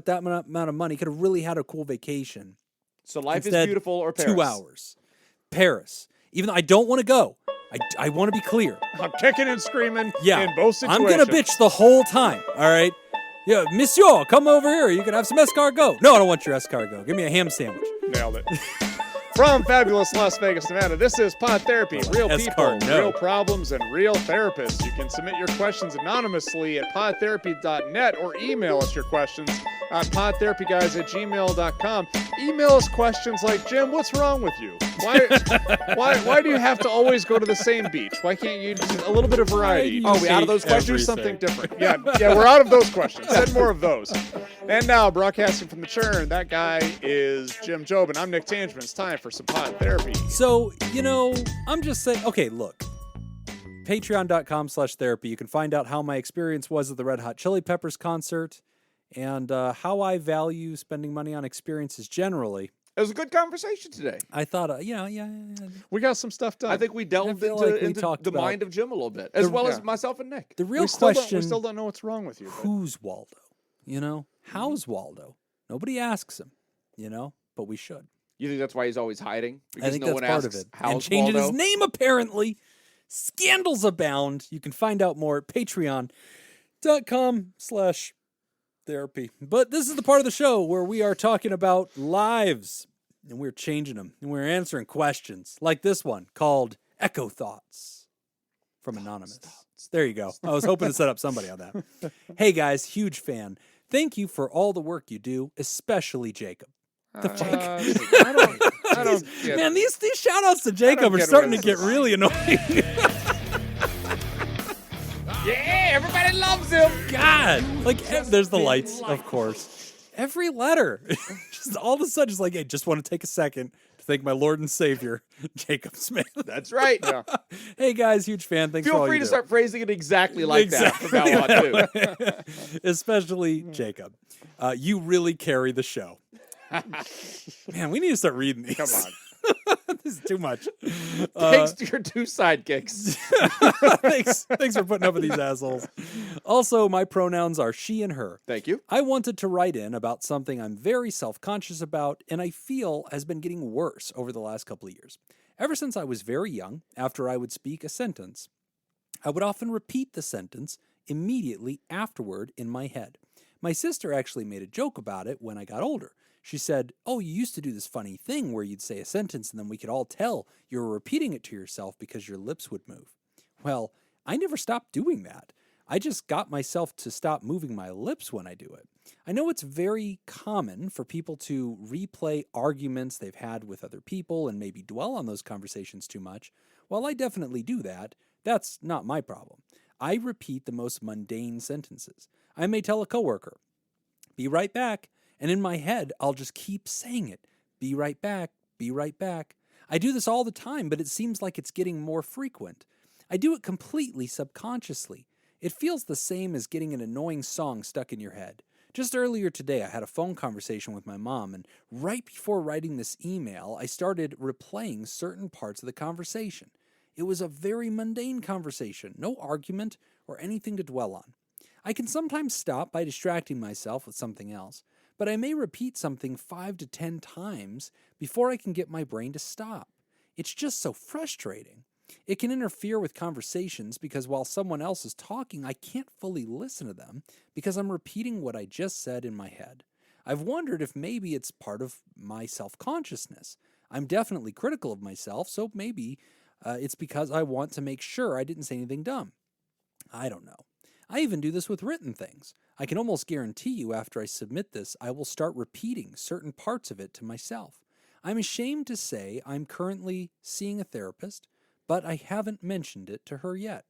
that amount of money could have really had a cool vacation. So Life Instead, is Beautiful or Paris? 2 hours. Paris. Even though I don't want to go. I want to be clear. I'm kicking and screaming Yeah, in both situations. I'm going to bitch the whole time, all right? Yeah, monsieur, come over here. You can have some escargot. No, I don't want your escargot. Give me a ham sandwich. Nailed it. From fabulous Las Vegas, Nevada, this is Pod Therapy. Real people, real problems, and real therapists. You can submit your questions anonymously at podtherapy.net or email us your questions at podtherapyguys@gmail.com. Email us questions like, Jim, what's wrong with you? Why do you have to always go to the same beach? Why can't you just a little bit of variety? Oh, we out of those questions? Something different. Yeah, we're out of those questions. Send more of those. And now, broadcasting from the churn, that guy is Jim Job, and I'm Nick Tangeman. It's time for some Pod Therapy. So, I'm just saying, okay, look. Patreon.com/therapy. You can find out how my experience was at the Red Hot Chili Peppers concert and how I value spending money on experiences generally. It was a good conversation today. I thought, We got some stuff done. I think we delved into the mind of Jim a little bit, as well as myself and Nick. The real question... We still don't know what's wrong with you. Who's Waldo? How's Waldo? Nobody asks him, but we should. You think that's why he's always hiding? Because I think no that's one part asks, of it. How's And changing Waldo? his name, apparently. Scandals abound. You can find out more at patreon.com/therapy. But this is the part of the show where we are talking about lives. And we're changing them. And we're answering questions like this one called Echo Thoughts from Anonymous. There you go. I was hoping to set up somebody on that. Hey, guys, huge fan. Thank you for all the work you do, especially Jacob. The fuck? I don't get Man, these shout outs to Jacob are starting to get really annoying. Yeah, everybody loves him. God. There's the lights, of course. Every letter. Just all of a sudden, just like, hey, just want to take a second to thank my Lord and Savior, Jacob Smith. That's right. Yeah. Hey, guys, huge fan. Thanks for all Feel free you to do. start phrasing it exactly like that from now on, too. Especially Jacob. You really carry the show. Man, we need to start reading these. Come on. This is too much. Thanks to your two sidekicks. Thanks for putting up with these assholes. Also, my pronouns are she and her. Thank you. I wanted to write in about something I'm very self-conscious about and I feel has been getting worse over the last couple of years. Ever since I was very young, after I would speak a sentence, I would often repeat the sentence immediately afterward in my head. My sister actually made a joke about it when I got older. She said, oh, you used to do this funny thing where you'd say a sentence and then we could all tell you were repeating it to yourself because your lips would move. Well, I never stopped doing that. I just got myself to stop moving my lips when I do it. I know it's very common for people to replay arguments they've had with other people and maybe dwell on those conversations too much. While I definitely do that, that's not my problem. I repeat the most mundane sentences. I may tell a coworker, be right back. And in my head, I'll just keep saying it. Be right back. Be right back. I do this all the time, but it seems like it's getting more frequent. I do it completely subconsciously. It feels the same as getting an annoying song stuck in your head. Just earlier today, I had a phone conversation with my mom, and right before writing this email, I started replaying certain parts of the conversation. It was a very mundane conversation, no argument or anything to dwell on. I can sometimes stop by distracting myself with something else, but I may repeat something 5 to 10 times before I can get my brain to stop. It's just so frustrating. It can interfere with conversations because while someone else is talking, I can't fully listen to them because I'm repeating what I just said in my head. I've wondered if maybe it's part of my self-consciousness. I'm definitely critical of myself, so maybe it's because I want to make sure I didn't say anything dumb. I don't know. I even do this with written things. I can almost guarantee you after I submit this, I will start repeating certain parts of it to myself. I'm ashamed to say I'm currently seeing a therapist, but I haven't mentioned it to her yet.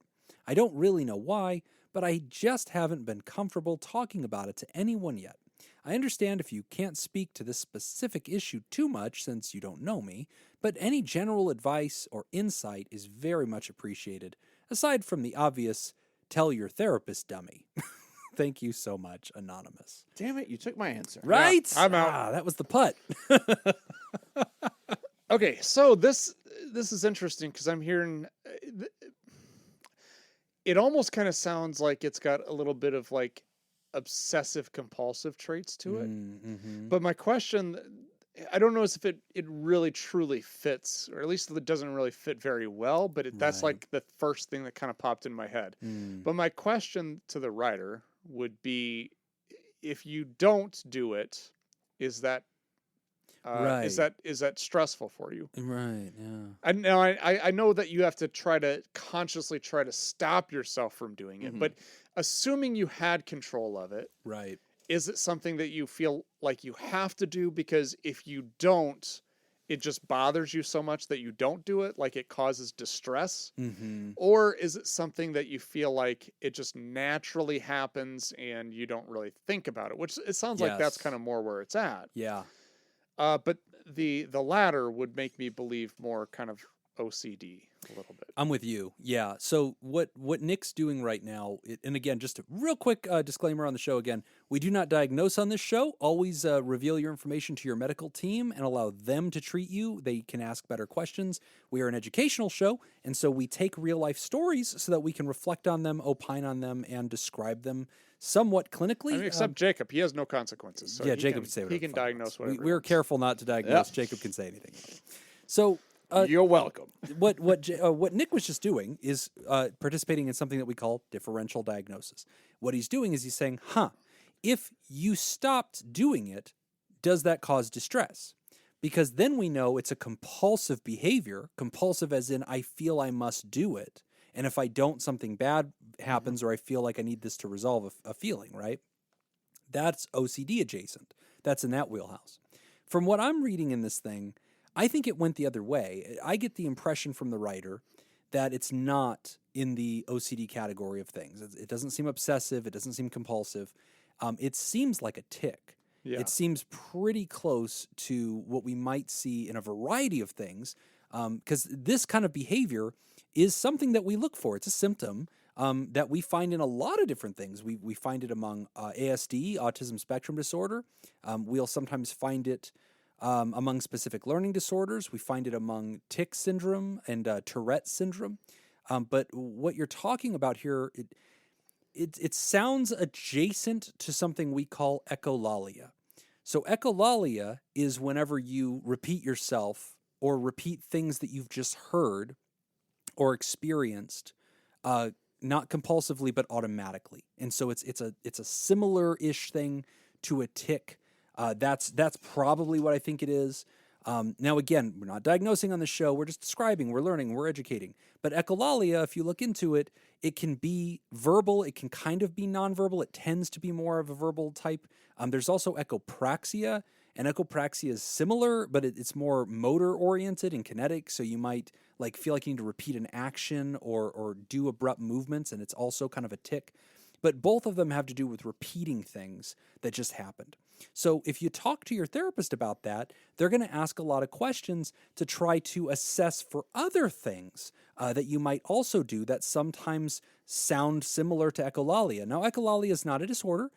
I don't really know why, but I just haven't been comfortable talking about it to anyone yet. I understand if you can't speak to this specific issue too much since you don't know me, but any general advice or insight is very much appreciated, aside from the obvious, tell your therapist dummy. Thank you so much, Anonymous. Damn it, you took my answer. Right? Yeah, I'm out. Ah, that was the putt. Okay, so this is interesting because I'm hearing... It almost kind of sounds like it's got a little bit of like obsessive compulsive traits to it. Mm-hmm. But my question, I don't know if it really truly fits, or at least it doesn't really fit very well, but that's Right. like the first thing that kind of popped in my head. Mm. But my question to the writer would be, if you don't do it, is that Right. is that stressful for you? Right. Yeah. I know that you have to try to consciously try to stop yourself from doing it, but assuming you had control of it, Right. is it something that you feel like you have to do? Because if you don't, it just bothers you so much that you don't do it, like it causes distress? Mm-hmm. Or is it something that you feel like it just naturally happens and you don't really think about it? Which it sounds like that's Yes. kind of more where it's at. Yeah. But the latter would make me believe more kind of OCD a little bit. I'm with you. Yeah. So what Nick's doing right now, and again, just a real quick disclaimer on the show again, we do not diagnose on this show. Always reveal your information to your medical team and allow them to treat you. They can ask better questions. We are an educational show, and so we take real life stories so that we can reflect on them, opine on them, and describe them somewhat clinically. I mean, except Jacob, he has no consequences. So yeah, Jacob can say whatever he can diagnose whatever. We're careful not to diagnose. Jacob can say anything. So you're welcome. what Nick was just doing is participating in something that we call differential diagnosis. What he's doing is he's saying, if you stopped doing it, does that cause distress? Because then we know it's a compulsive behavior, compulsive as in I feel I must do it. And if I don't, something bad happens, or I feel like I need this to resolve a feeling, right? That's OCD adjacent. That's in that wheelhouse. From what I'm reading in this thing, I think it went the other way. I get the impression from the writer that it's not in the OCD category of things. It doesn't seem obsessive. It doesn't seem compulsive. It seems like a tic. Yeah. It seems pretty close to what we might see in a variety of things, because this kind of behavior is something that we look for. It's a symptom that we find in a lot of different things. We find it among ASD, autism spectrum disorder. We'll sometimes find it among specific learning disorders. We find it among tic syndrome and Tourette syndrome. But what you're talking about here, it sounds adjacent to something we call echolalia. So echolalia is whenever you repeat yourself or repeat things that you've just heard or experienced, not compulsively but automatically. And so it's a similar-ish thing to a tic. That's probably what I think it is. Now, again, we're not diagnosing on the show. We're just describing, we're learning, we're educating. But echolalia, if you look into it, it can be verbal. It can kind of be nonverbal. It tends to be more of a verbal type. There's also echopraxia, and echopraxia is similar, but it's more motor-oriented and kinetic. So you might feel like you need to repeat an action or do abrupt movements, and it's also kind of a tic. But both of them have to do with repeating things that just happened. So if you talk to your therapist about that, they're going to ask a lot of questions to try to assess for other things that you might also do that sometimes sound similar to echolalia. Now, echolalia is not a disorder.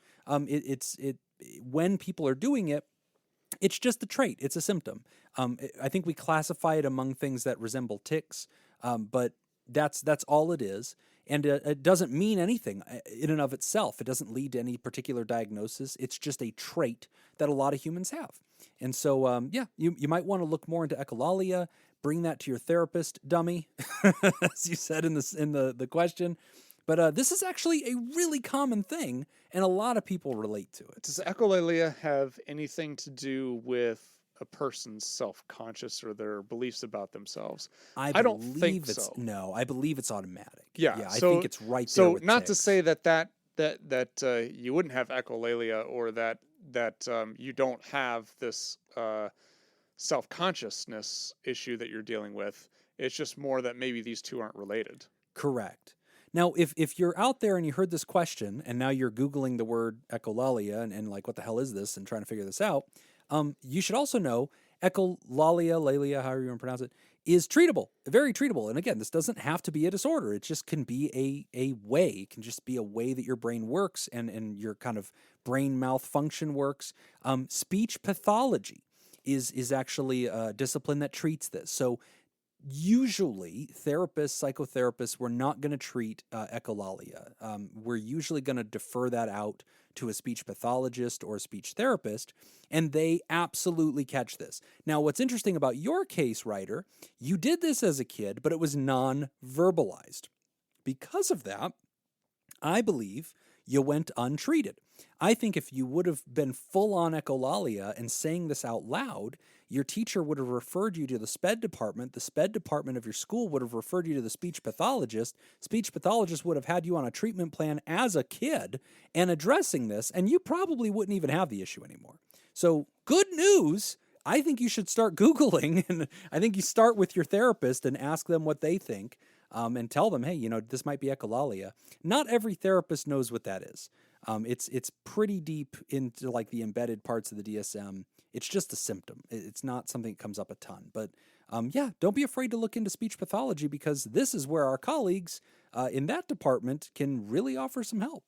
When people are doing it, it's just a trait. It's a symptom. I think we classify it among things that resemble tics, but that's all it is. And it doesn't mean anything in and of itself. It doesn't lead to any particular diagnosis. It's just a trait that a lot of humans have. And so, you might want to look more into echolalia, bring that to your therapist, dummy, as you said in the question. But this is actually a really common thing, and a lot of people relate to it. Does echolalia have anything to do with a person's self-conscious or their beliefs about themselves? I don't think so. No, I believe it's automatic. Yeah, I think it's right there. So with not tics. to say that you wouldn't have echolalia, or that you don't have this self-consciousness issue that you're dealing with. It's just more that maybe these two aren't related. Correct. Now, if you're out there and you heard this question, and now you're Googling the word echolalia and what the hell is this, and trying to figure this out, you should also know echolalia, lalia, however you want to pronounce it, is treatable, very treatable. And again, this doesn't have to be a disorder. It just can be a way. It can just be a way that your brain works and your kind of brain-mouth function works. Speech pathology is actually a discipline that treats this. So Usually, therapists, psychotherapists, we're not going to treat echolalia. We're usually going to defer that out to a speech pathologist or a speech therapist, and they absolutely catch this. Now, what's interesting about your case, Ryder, you did this as a kid, but it was non-verbalized. Because of that, I believe you went untreated. I think if you would have been full-on echolalia and saying this out loud, your teacher would have referred you to the SPED department. The SPED department of your school would have referred you to the speech pathologist. Speech pathologist would have had you on a treatment plan as a kid and addressing this, and you probably wouldn't even have the issue anymore. So good news. I think you should start Googling, and I think you start with your therapist and ask them what they think, and tell them, hey, this might be echolalia. Not every therapist knows what that is. It's pretty deep into like the embedded parts of the DSM. It's just a symptom. It's not something that comes up a ton. But don't be afraid to look into speech pathology, because this is where our colleagues in that department can really offer some help.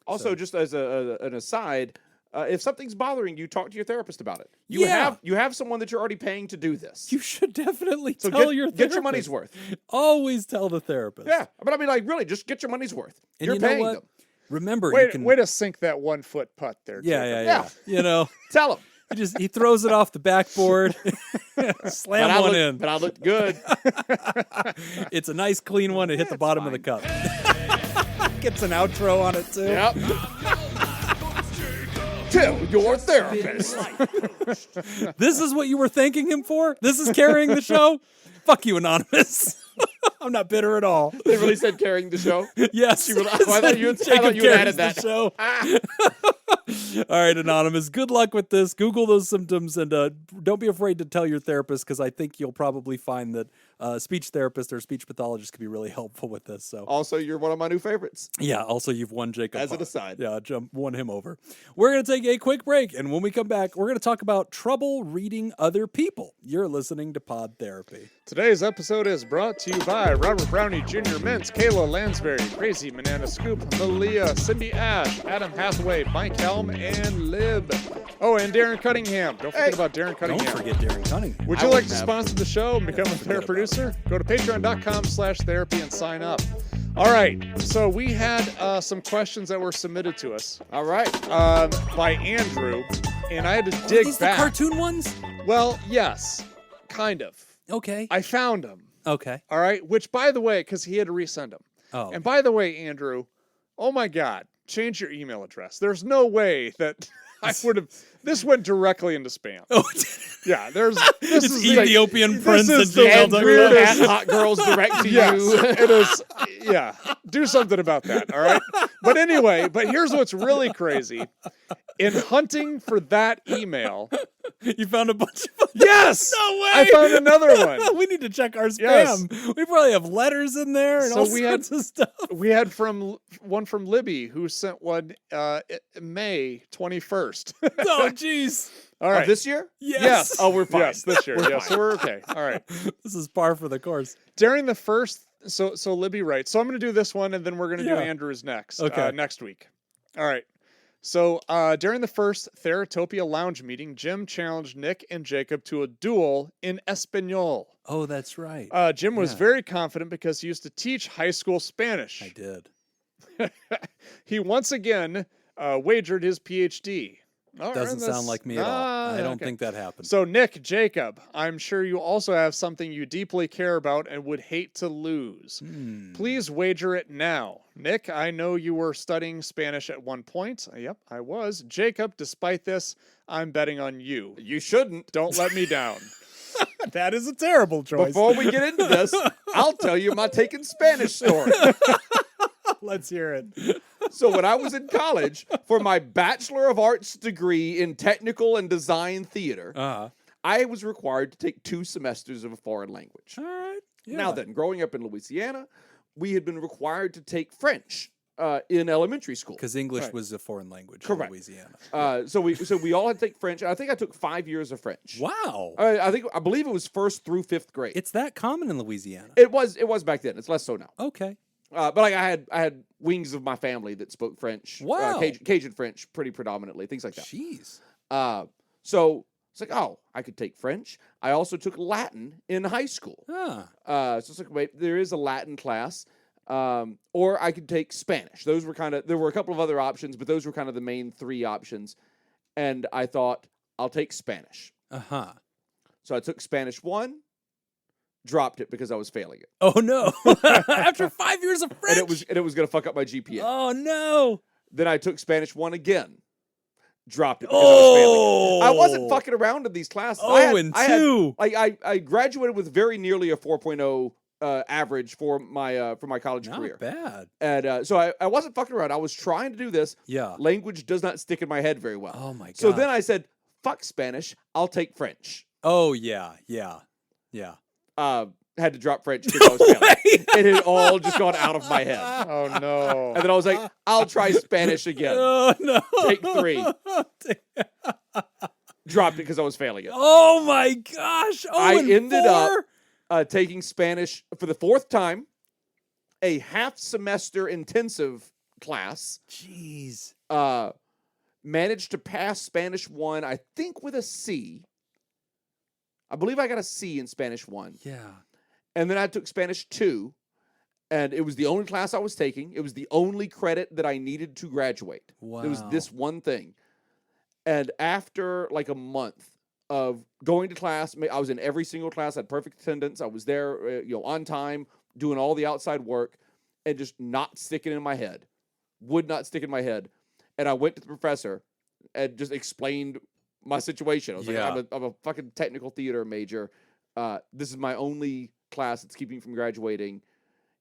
Also, just as an aside, if something's bothering you, talk to your therapist about it. You have someone that you're already paying to do this. You should definitely tell your therapist. Get your money's worth. Always tell the therapist. Yeah, but I mean, like, really, just get your money's worth. And you're paying them. Remember, way to sink that 1 foot putt there. Yeah. Tell him. He throws it off the backboard, slam one in. But I looked good. It's a nice clean one. It hit the bottom of the cup. Gets an outro on it too. Yep. Tell your therapist. This is what you were thanking him for? This is carrying the show? Fuck you, Anonymous. I'm not bitter at all. They really said carrying the show? Yes. I thought you had added that. Show. All right, Anonymous. Good luck with this. Google those symptoms, and don't be afraid to tell your therapist, because I think you'll probably find that speech therapist or speech pathologist could be really helpful with this. So, also, you're one of my new favorites. Yeah. Also, you've won Jacob. As an aside. Yeah, won him over. We're going to take a quick break, and when we come back, we're going to talk about trouble reading other people. You're listening to Pod Therapy. Today's episode is brought to you by Robert Brownie Jr., Mintz, Kayla Lansbury, Crazy Banana Scoop, Malia, Cindy Ash, Adam Hathaway, Mike Helm, and Lib. Oh, and Darren Cunningham. Don't forget about Darren Cunningham. Don't forget Darren Cunningham. Would you like to sponsor the show and become a therapy producer? Go to patreon.com/therapy and sign up. All right. So we had some questions that were submitted to us. All right. By Andrew, and I had to dig these back. The cartoon ones? Well, yes, kind of. Okay. I found them. Okay. All right. Which, by the way, because he had to resend them. Oh. And by the way, Andrew, oh my God, change your email address. There's no way that I would have. This went directly into spam. Oh, yeah. This is Ethiopian prince this is and the weirdest. Hot girls direct to Yes, you. it is. Yeah. Do something about that. All right. But anyway, here's what's really crazy. In hunting for that email, you found a bunch of. Yes. No way. I found another one. We need to check our spam. Yes. We probably have letters in there and all sorts of stuff. We had one from Libby, who sent one May 21st. Oh, jeez. All right. Of this year? Yes. Oh, we're fine. Yes, this year. Yes, so we're okay. All right. This is par for the course. During the first, so Libby writes. So I'm going to do this one, and then we're going to do Andrew's next. Okay. Next week. All right. So during the first Theratopia Lounge meeting, Jim challenged Nick and Jacob to a duel in Espanol. Oh, that's right. Jim was very confident because he used to teach high school Spanish. I did. He once again wagered his PhD. Doesn't sound like me at all. I don't think that happened. So, Nick, Jacob, I'm sure you also have something you deeply care about and would hate to lose. Please wager it now. Nick, I know you were studying Spanish at one point. Yep, I was. Jacob, despite this, I'm betting on you. You shouldn't. Don't let me down. That is a terrible choice. Before we get into this, I'll tell you my taking Spanish story. Let's hear it. So when I was in college for my Bachelor of Arts degree in Technical and Design Theater, I was required to take 2 semesters of a foreign language. All right. Yeah. Now then, growing up in Louisiana, we had been required to take French in elementary school. Because English was a foreign language Correct. in Louisiana. So we all had to take French. I think I took 5 years of French. Wow. I believe it was 1st through 5th grade. It's that common in Louisiana. It was back then. It's less so now. Okay. But like I had wings of my family that spoke French. Wow. Cajun French pretty predominantly, things like that. Jeez. So It's like, oh, I could take French. I also took Latin in high school. So it's like, wait, there is a Latin class. Or I could take Spanish. Those were there were a couple of other options, but those were kind of the main 3 options. And I thought, I'll take Spanish. So I took Spanish 1, dropped it because I was failing it. Oh, no. After 5 years of French? And it was going to fuck up my GPA. Oh, no. Then I took Spanish 1 again. Dropped it because I was failing it. I wasn't fucking around in these classes. I graduated with very nearly a 4.0 average for my college career. Not bad. And so I wasn't fucking around. I was trying to do this. Yeah. Language does not stick in my head very well. Oh, my God. So then I said, fuck Spanish. I'll take French. Oh, yeah. Had to drop French because I was failing. It had all just gone out of my head. Oh, no. And then I was like, I'll try Spanish again. Oh, no. Take 3. Dropped it because I was failing it. Oh, my gosh. Oh, I ended up taking Spanish for the 4th time, a half semester intensive class. Jeez. Managed to pass Spanish 1, I think with a C. I believe I got a C in Spanish 1. Yeah. And then I took Spanish 2, and it was the only class I was taking. It was the only credit that I needed to graduate. Wow. It was this one thing. And after like a month of going to class, I was in every single class, had perfect attendance. I was there, on time, doing all the outside work, and just not sticking in my head. Would not stick in my head. And I went to the professor and just explained my situation. I was like, I'm a fucking technical theater major. This is my only class that's keeping me from graduating.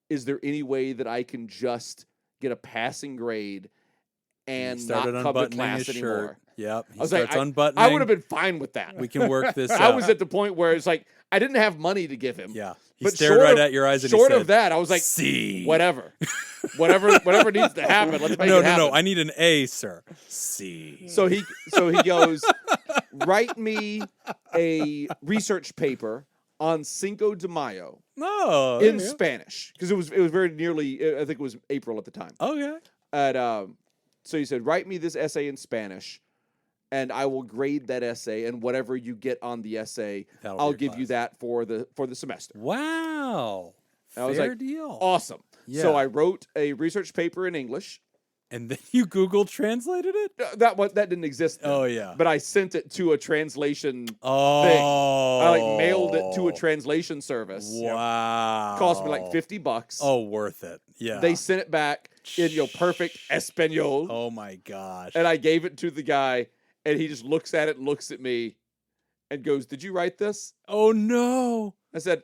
Is there any way that I can just get a passing grade and not come to class anymore? Yep. I was like, unbuttoning. I would have been fine with that. We can work this out. I was at the point where it's like, I didn't have money to give him. Yeah. He But stared right at your eyes and he short said, of that, I was like, C. whatever needs to happen. Let's make it happen. No. I need an A, sir. C. So he goes, write me a research paper on Cinco de Mayo in Spanish, because it was very nearly, I think it was April at the time. Okay. And so he said, write me this essay in Spanish, and I will grade that essay, and whatever you get on the essay, I'll give you that for the semester. Wow. And I was Fair like, deal. awesome. Yeah. So I wrote a research paper in English. And then you Google translated it? That didn't exist then. Oh, yeah. But I sent it to a translation thing. Oh. I mailed it to a translation service. Wow. Cost me like $50. Oh, worth it. Yeah. They sent it back in perfect Espanol. Oh my gosh. And I gave it to the guy, and he just looks at it, looks at me, and goes, "Did you write this?" Oh no. I said,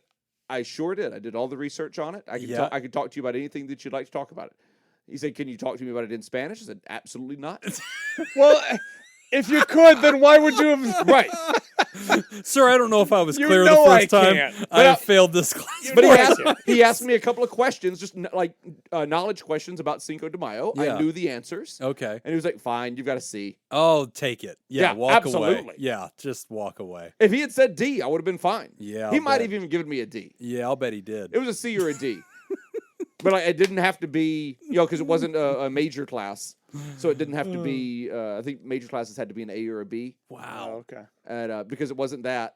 "I sure did. I did all the research on it. I could talk to you about anything that you'd like to talk about it." He said, "Can you talk to me about it in Spanish?" I said, "Absolutely not." Well, if you could, then why would you have... Right. Sir, I don't know if I was You clear know the I first time. can't. I have failed this class. But he asked me a couple of questions, just like knowledge questions about Cinco de Mayo. Yeah. I knew the answers. Okay. And he was like, "Fine, you've got a C." Oh, take it. Yeah, walk absolutely. away. Yeah, just walk away. If he had said D, I would have been fine. Yeah, he might have even given me a D. Yeah, I'll bet he did. It was a C or a D. But it didn't have to be, because it wasn't a major class. So it didn't have to be, I think major classes had to be an A or a B. Wow. Oh, okay. And because it wasn't that,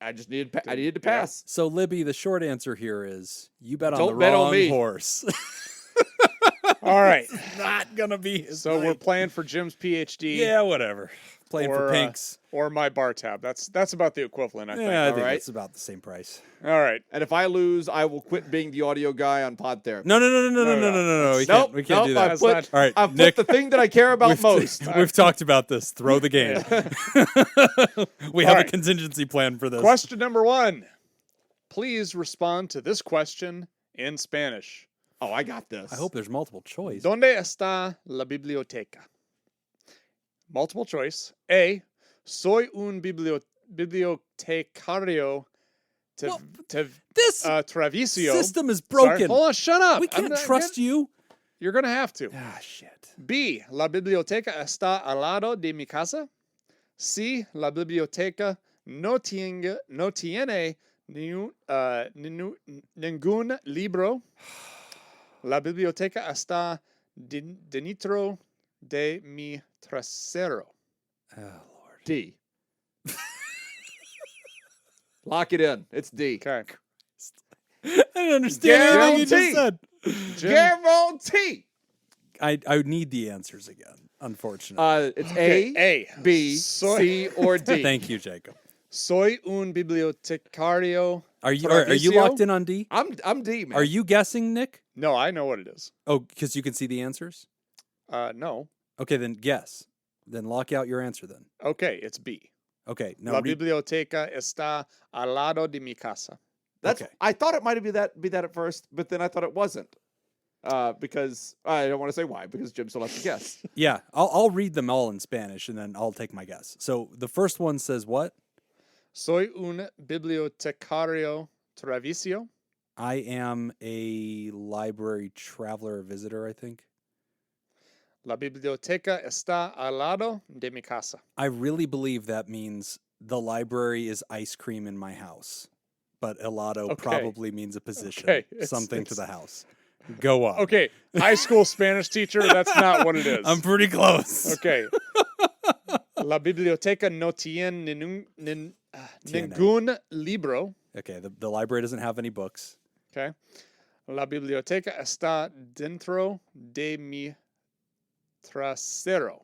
I just needed to pass. So, Libby, the short answer here is you bet on Don't the bet on wrong me. horse. All right. Not going to be his So night. we're playing for Jim's PhD. Yeah, whatever. Playing for pinks. Or my bar tab. That's about the equivalent, I think. Yeah, I think right. it's about the same price. All right. And if I lose, I will quit being the audio guy on PodTherapy. No. We can't do that. All right, I've Nick, put the thing that I care about most. We've talked about this. Throw the game. We have a right. contingency plan for this. Question number 1. Please respond to this question in Spanish. Oh, I got this. I hope there's multiple choice. ¿Dónde está la biblioteca? Multiple choice. A. Soy un bibliotecario This travicio. system is Sorry, broken. hold on, shut up. We can't trust you. You're going to have to. Ah, shit. B. La biblioteca está al lado de mi casa. C. La biblioteca no tiene ningún libro. La biblioteca está dentro de mi trasero. Oh, Lord. D. Lock it in. It's D. Okay. I didn't understand anything you just said. Guarantee. I need the answers again, unfortunately. It's Okay, A, A. B, Soy- C, or D. Thank you, Jacob. Soy un bibliotecario. Are you locked in on D? I'm D, man. Are you guessing, Nick? No, I know what it is. Oh, because you can see the answers? No. Okay, then guess. Then lock out your answer then. Okay, it's B. Okay, now La read. biblioteca está al lado de mi casa. That's. Okay. I thought it might be that at first, but then I thought it wasn't. Because I don't want to say why, because Jim still has to guess. Yeah, I'll read them all in Spanish and then I'll take my guess. So the first one says what? Soy un bibliotecario travicio. I am a library traveler or visitor, I think. La biblioteca está al lado de mi casa. I really believe that means the library is ice cream in my house. But helado Okay. probably means a position, Okay, something to the house. Go on. Okay, high school Spanish teacher, that's not what it is. I'm pretty close. Okay. La biblioteca no tiene ningún libro. Okay, the library doesn't have any books. Okay. La biblioteca está dentro de mi trasero.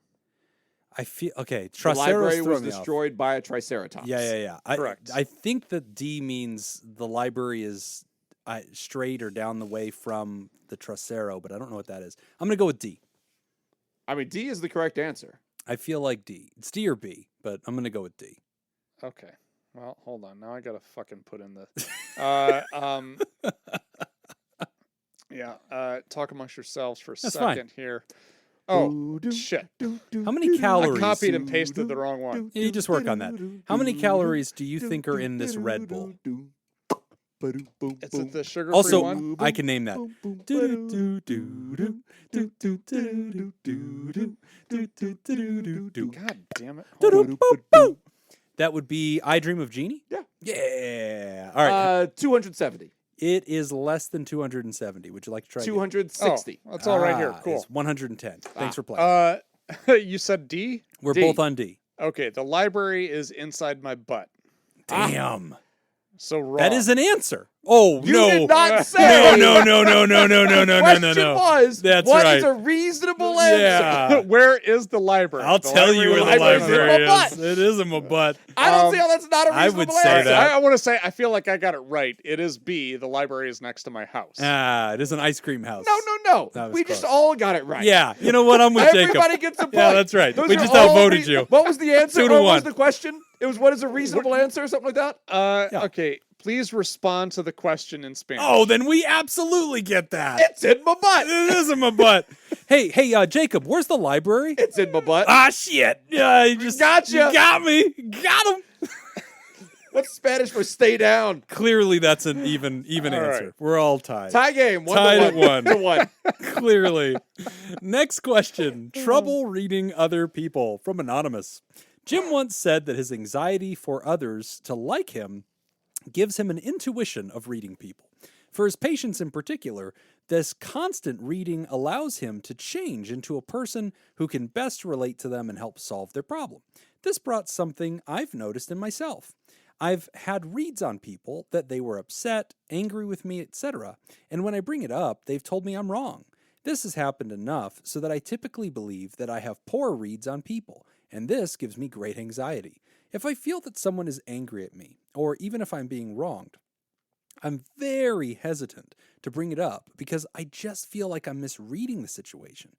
I feel okay. The Trasero's library was throwing me off. destroyed by a triceratops. Yeah. Correct. I think that D means the library is straight or down the way from the trasero, but I don't know what that is. I'm gonna go with D. I mean, D is the correct answer. I feel like D. It's D or B, but I'm gonna go with D. Okay. Well, hold on. Now I gotta fucking put in the. Talk amongst yourselves for a That's second fine. here. Oh shit! How many calories? I copied and pasted the wrong one. Yeah, you just work on that. How many calories do you think are in this Red Bull? Is it the sugar-free Also, one? I can name that. God damn it! Hold on. That would be I Dream of Jeannie? Yeah. Yeah. All right. 270. It is less than 270. Would you like to try again? 260. Oh, that's all right here. Cool. It's 110. Thanks for playing. You said D? We're D. both on D. Okay, the library is inside my butt. Damn. So wrong. That is an answer. Oh, You no. did not say. No. The question was, That's what right. is a reasonable answer? Yeah. Where is the library? I'll The tell you where the library's in my library butt. is. It is in my butt. I don't see how that's not a I reasonable would say answer. that. I want to say, I feel like I got it right. It is B. The library is next to my house. It is an ice cream house. No. That was We just close. all got it right. Yeah. You know what? I'm with Jacob. Everybody gets a point. Yeah, that's right. Those We are just all outvoted you. What was the answer? 2 Or to what was 1. the question? It was, what is a reasonable answer or something like that? Yeah. Okay, please respond to the question in Spanish. Oh, then we absolutely get that. It's in my butt. It is in my butt. Hey, Jacob, where's the library? It's in my butt. Ah, shit. Yeah, you just Gotcha. You got me. Got him. What's Spanish for stay down? Clearly, that's an even All answer. right. We're all tied. Tie game. Tied at 1. 1. Clearly. Next question. Trouble reading other people from Anonymous. Jim once said that his anxiety for others to like him gives him an intuition of reading people. For his patients in particular, this constant reading allows him to change into a person who can best relate to them and help solve their problem. This brought something I've noticed in myself. I've had reads on people that they were upset, angry with me, etc., and when I bring it up, they've told me I'm wrong. This has happened enough so that I typically believe that I have poor reads on people, and this gives me great anxiety. If I feel that someone is angry at me, or even if I'm being wronged, I'm very hesitant to bring it up because I just feel like I'm misreading the situation.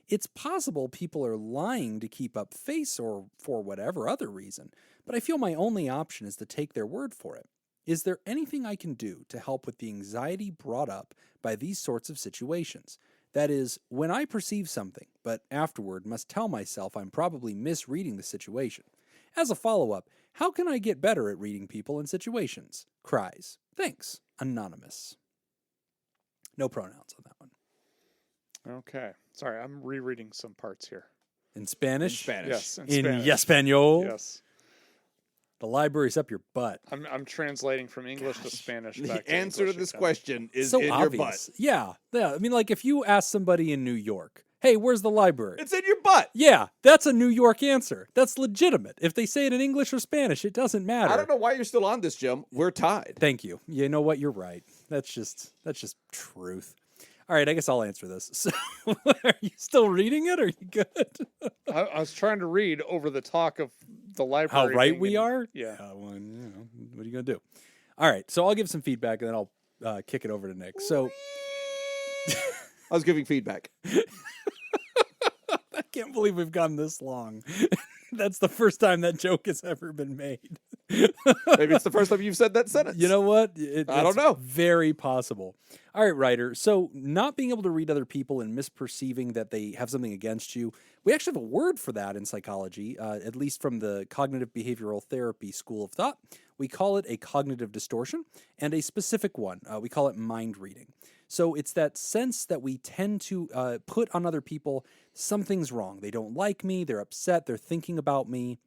It's possible people are lying to keep up face or for whatever other reason, but I feel my only option is to take their word for it. Is there anything I can do to help with the anxiety brought up by these sorts of situations? That is, when I perceive something, but afterward must tell myself I'm probably misreading the situation. As a follow-up, how can I get better at reading people in situations? Cries. Thanks. Anonymous. No pronouns on that one. Okay. Sorry, I'm rereading some parts here. In Spanish? In Spanish. Yes, in In Spanish. Espanol? Yes. The library's up your butt. I'm translating from English to Spanish. The Back answer to English this again. question is So in obvious. your butt. Yeah. I mean, like, if you ask somebody in New York, Hey, where's the library? It's in your butt. Yeah, that's a New York answer. That's legitimate. If they say it in English or Spanish, it doesn't matter. I don't know why you're still on this, Jim. We're tied. Thank you. You know what? You're right. That's just truth. All right, I guess I'll answer this. So, are you still reading it? Or are you good? I was trying to read over the talk of the library. How right we are? Yeah. Well, what are you going to do? All right, so I'll give some feedback, and then I'll kick it over to Nick. So I was giving feedback. I can't believe we've gone this long. That's the first time that joke has ever been made. Maybe it's the first time you've said that sentence. You know what? I don't know. Very possible. All right, Ryder. So not being able to read other people and misperceiving that they have something against you, we actually have a word for that in psychology, at least from the cognitive behavioral therapy school of thought. We call it a cognitive distortion, and a specific one, we call it mind reading. So it's that sense that we tend to put on other people, something's wrong. They don't like me, they're upset, they're thinking about me,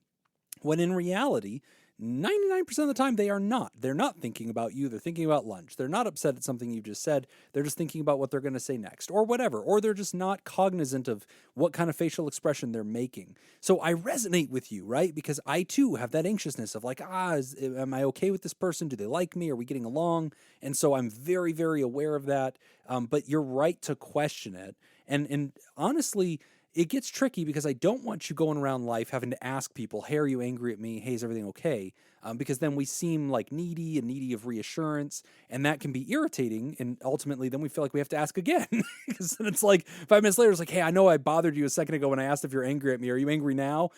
when in reality, 99% of the time they are not. They're not thinking about you, they're thinking about lunch. They're not upset at something you just said, they're just thinking about what they're going to say next, or whatever, or they're just not cognizant of what kind of facial expression they're making. So I resonate with you, right? Because I too have that anxiousness of like, am I okay with this person? Do they like me? Are we getting along? And so I'm very, very aware of that. But you're right to question it. And honestly, it gets tricky because I don't want you going around life having to ask people, hey, are you angry at me? Hey, is everything okay? Because then we seem like needy of reassurance, and that can be irritating. And ultimately, then we feel like we have to ask again. Because then it's like 5 minutes later, it's like, hey, I know I bothered you a second ago when I asked if you're angry at me. Are you angry now?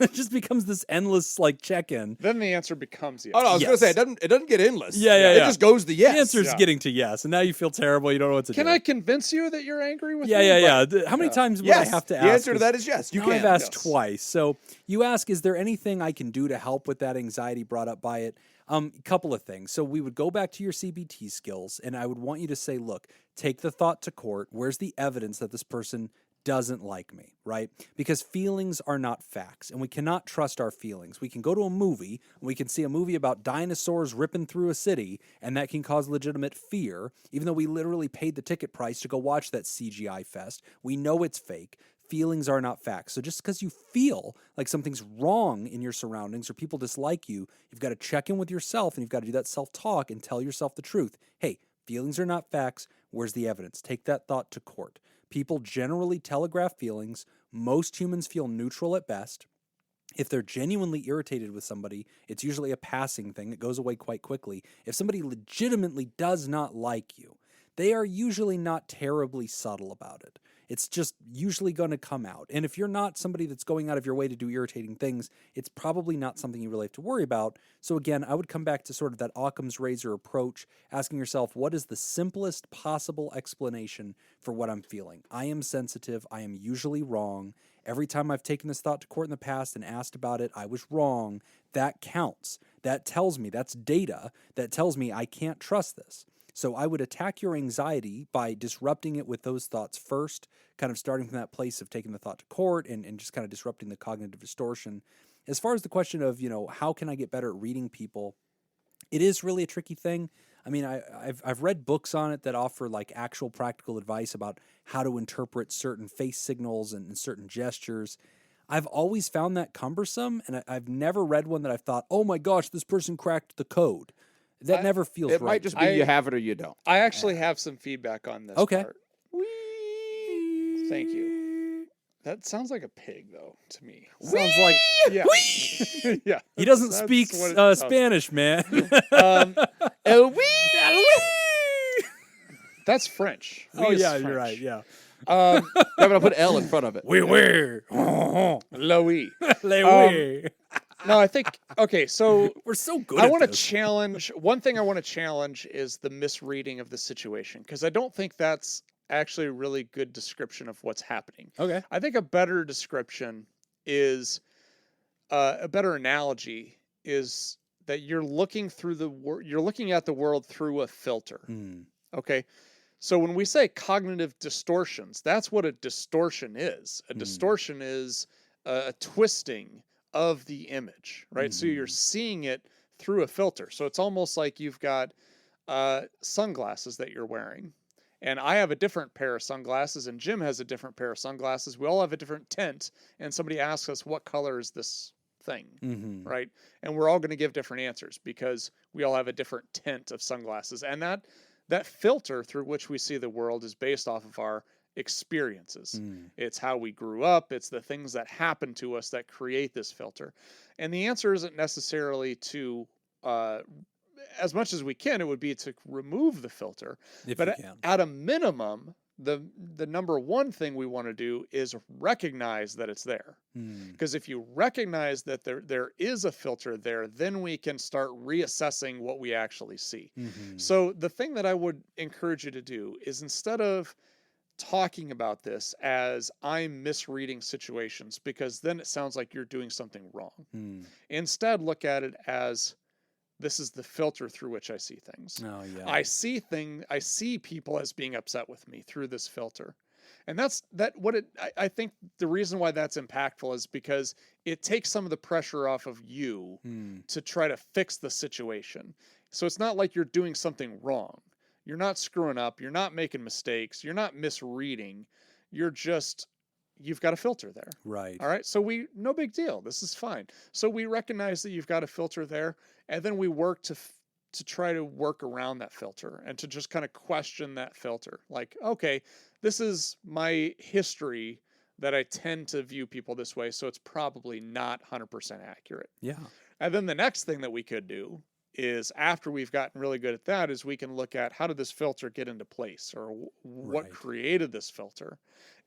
It just becomes this endless like check-in. Then the answer becomes yes. Oh, no, I was going to say, it doesn't get endless. Yeah. It just goes to yes. The answer's getting to yes, and now you feel terrible. You don't know what to do. Can I convince you that you're angry with me? Yeah. How many times would I have to ask? The answer to that is yes. You now can. I've asked twice. So you ask, is there anything I can do to help with that anxiety brought up by it? A couple of things. So we would go back to your CBT skills, and I would want you to say, look, take the thought to court. Where's the evidence that this person doesn't like me, right? Because feelings are not facts, and we cannot trust our feelings. We can go to a movie, and we can see a movie about dinosaurs ripping through a city, and that can cause legitimate fear, even though we literally paid the ticket price to go watch that CGI fest. We know it's fake. Feelings are not facts. So just because you feel like something's wrong in your surroundings or people dislike you, you've got to check in with yourself, and you've got to do that self-talk and tell yourself the truth. Hey, feelings are not facts. Where's the evidence? Take that thought to court. People generally telegraph feelings. Most humans feel neutral at best. If they're genuinely irritated with somebody, it's usually a passing thing. It goes away quite quickly. If somebody legitimately does not like you, they are usually not terribly subtle about it. It's just usually going to come out. And if you're not somebody that's going out of your way to do irritating things, it's probably not something you really have to worry about. So again, I would come back to sort of that Occam's razor approach, asking yourself, what is the simplest possible explanation for what I'm feeling? I am sensitive. I am usually wrong. Every time I've taken this thought to court in the past and asked about it, I was wrong. That counts. That tells me, that's data that tells me I can't trust this. So I would attack your anxiety by disrupting it with those thoughts first, kind of starting from that place of taking the thought to court and just kind of disrupting the cognitive distortion. As far as the question of, how can I get better at reading people, it is really a tricky thing. I mean, I've read books on it that offer like actual practical advice about how to interpret certain face signals and certain gestures. I've always found that cumbersome, and I've never read one that I've thought, oh my gosh, this person cracked the code. That never feels right. It might just be you have it or you don't. I actually have some feedback on this part. Thank you. That sounds like a pig, though, to me. Sounds like... Yeah. Yeah. He doesn't speak Spanish, man. That's French. Oh, yeah, you're right, yeah. I'm going to put L in front of it. Oui. Louis. No, I think, okay, so we're so good I at want to this. challenge, one thing I want to challenge is the misreading of the situation, because I don't think that's actually a really good description of what's happening. Okay. I think a better description is, a better analogy is that you're looking through you're looking at the world through a filter. Okay. So when we say cognitive distortions, that's what a distortion is. A distortion is a twisting of the image, right? So you're seeing it through a filter. So it's almost like you've got sunglasses that you're wearing, And I have a different pair of sunglasses, and Jim has a different pair of sunglasses. We all have a different tint, and somebody asks us, what color is this thing, right? And we're all going to give different answers because we all have a different tint of sunglasses. And that filter through which we see the world is based off of our experiences. It's how we grew up. It's the things that happen to us that create this filter. And the answer isn't necessarily to, as much as we can, it would be to remove the filter. But at a minimum, the number one thing we want to do is recognize that it's there. Because if you recognize that there is a filter there, then we can start reassessing what we actually see. So the thing that I would encourage you to do is, instead of talking about this as I'm misreading situations, because then it sounds like you're doing something wrong. Instead, look at it as, this is the filter through which I see things. Oh, yeah. I see people as being upset with me through this filter. And I think the reason why that's impactful is because it takes some of the pressure off of you to try to fix the situation. So it's not like you're doing something wrong. You're not screwing up. You're not making mistakes. You're not misreading. You've got a filter there. Right. All right. So no big deal. This is fine. So we recognize that you've got a filter there, and then we work to try to work around that filter and to just kind of question that filter. Like, okay, this is my history that I tend to view people this way, so it's probably not 100% accurate. Yeah. And then the next thing that we could do is, after we've gotten really good at that, is we can look at, how did this filter get into place, or what created this filter?